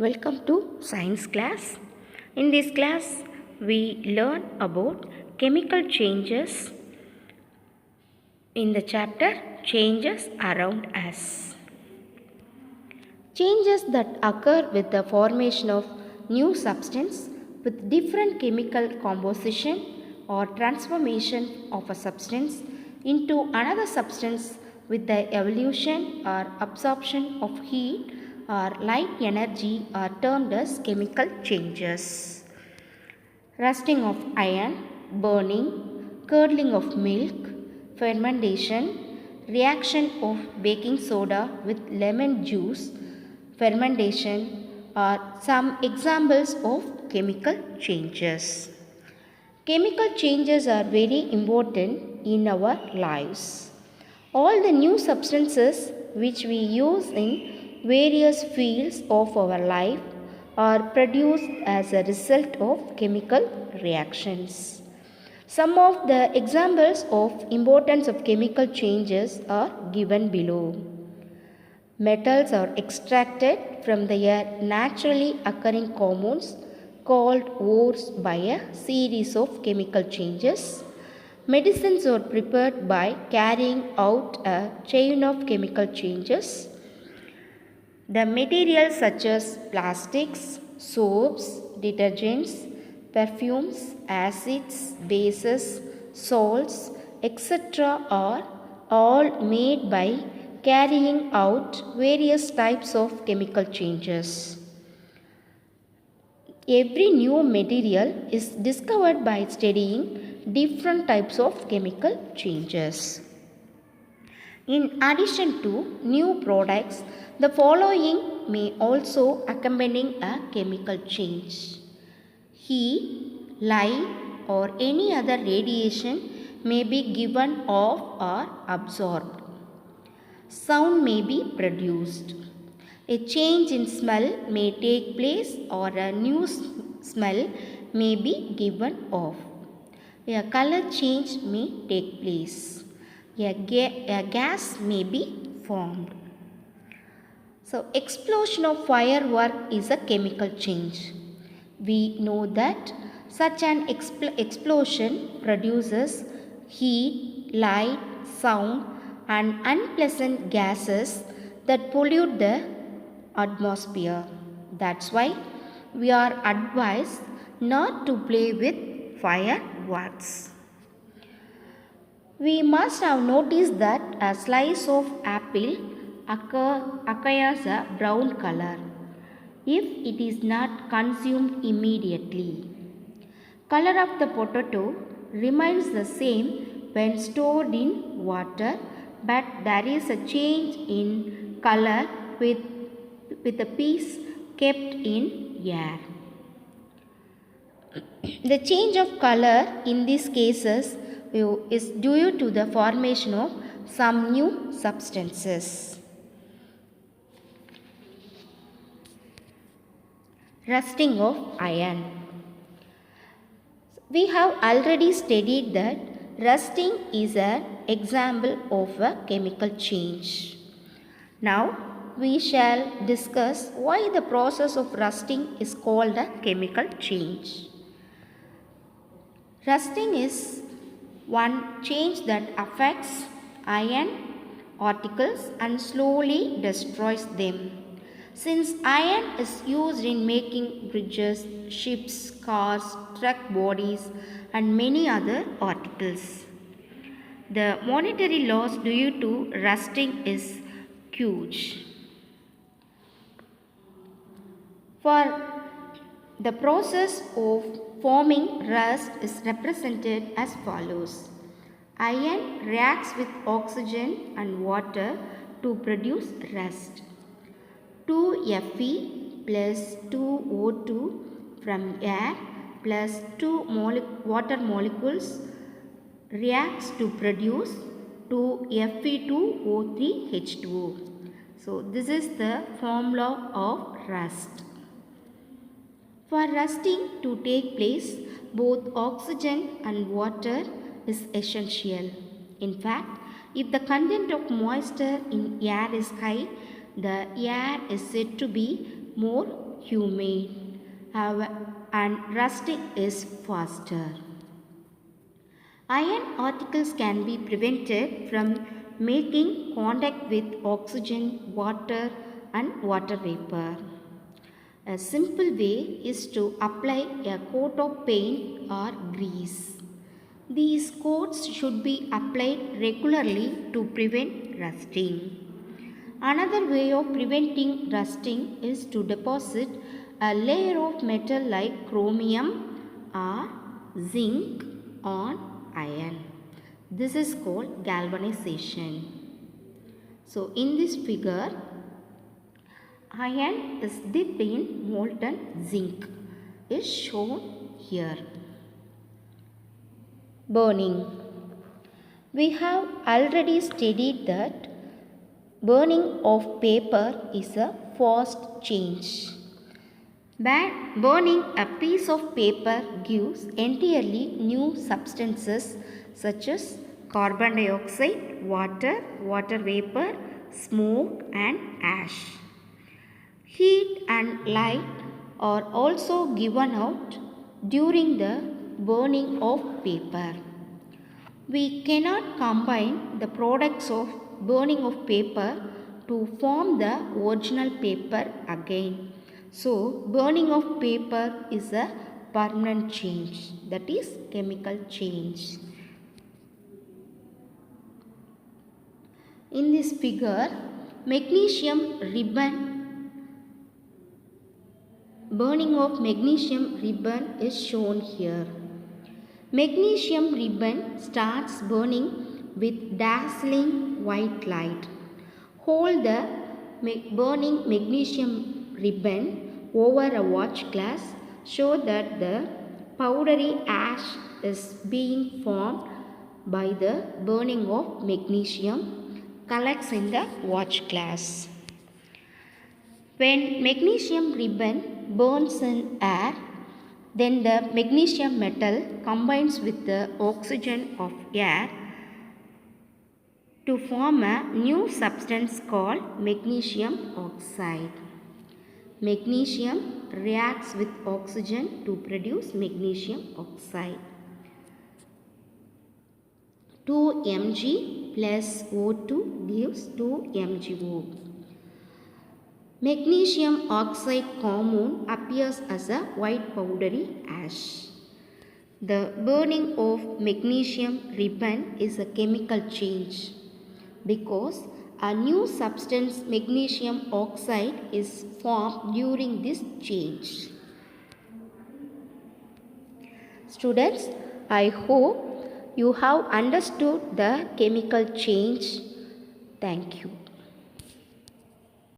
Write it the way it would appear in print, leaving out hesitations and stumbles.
Welcome to science class. In this class, we learn about chemical changes in the chapter Changes Around Us. Changes that occur with the formation of new substance with different chemical composition or transformation of a substance into another substance with the evolution or absorption of heat or light energy are termed as chemical changes. Rusting of iron, burning, curdling of milk, fermentation, reaction of baking soda with lemon juice, fermentation are some examples of chemical changes. Chemical changes are very important in our lives. All the new substances which we use in various fields of our life are produced as a result of chemical reactions. Some of the examples of importance of chemical changes are given below. Metals are extracted from their naturally occurring compounds called ores by a series of chemical changes. Medicines are prepared by carrying out a chain of chemical changes. The materials such as plastics, soaps, detergents, perfumes, acids, bases, salts, etc. are all made by carrying out various types of chemical changes. Every new material is discovered by studying different types of chemical changes. In addition to new products, the following may also accompany a chemical change. Heat, light, or any other radiation may be given off or absorbed. Sound may be produced. A change in smell may take place or a new smell may be given off. A color change may take place. A gas may be formed. So, explosion of firework is a chemical change. We know that such an explosion produces heat, light, sound, and unpleasant gases that pollute the atmosphere. That's why we are advised not to play with fireworks. We must have noticed that a slice of apple acquires a brown color if it is not consumed immediately. Color of the potato remains the same when stored in water, but there is a change in color with the piece kept in air. The change of color in these cases is due to the formation of some new substances. Rusting of iron. We have already studied that rusting is an example of a chemical change. Now, we shall discuss why the process of rusting is called a chemical change. Rusting is one change that affects iron particles and slowly destroys them. Since iron is used in making bridges, ships, cars, truck bodies, and many other articles, the monetary loss due to rusting is huge. For the process of forming rust is represented as follows. Iron reacts with oxygen and water to produce rust. 2Fe plus 2O2 from air plus 2 water molecules reacts to produce 2Fe2O3H2O. So this is the formula of rust. For rusting to take place, both oxygen and water is essential. In fact, if the content of moisture in air is high, the air is said to be more humid and rusting is faster. Iron particles can be prevented from making contact with oxygen, water and water vapor. A simple way is to apply a coat of paint or grease. These coats should be applied regularly to prevent rusting. Another way of preventing rusting is to deposit a layer of metal like chromium or zinc on iron. This is called galvanization. So in this figure, iron is dipped in molten zinc is shown here. Burning. We have already studied that burning of paper is a fast change. Burning a piece of paper gives entirely new substances such as carbon dioxide, water, water vapor, smoke and ash. Heat and light are also given out during the burning of paper. We cannot combine the products of burning of paper to form the original paper again. So, burning of paper is a permanent change, that is chemical change. In this figure, magnesium ribbon, burning of magnesium ribbon is shown here. Magnesium ribbon starts burning with dazzling white light. Hold the burning magnesium ribbon over a watch glass so that the powdery ash is being formed by the burning of magnesium collects in the watch glass. When magnesium ribbon burns in air, then the magnesium metal combines with the oxygen of air to form a new substance called magnesium oxide. Magnesium reacts with oxygen to produce magnesium oxide. 2 Mg plus O2 gives 2 MgO. Magnesium oxide compound appears as a white powdery ash. The burning of magnesium ribbon is a chemical change because a new substance magnesium oxide is formed during this change. Students, I hope you have understood the chemical change. Thank you.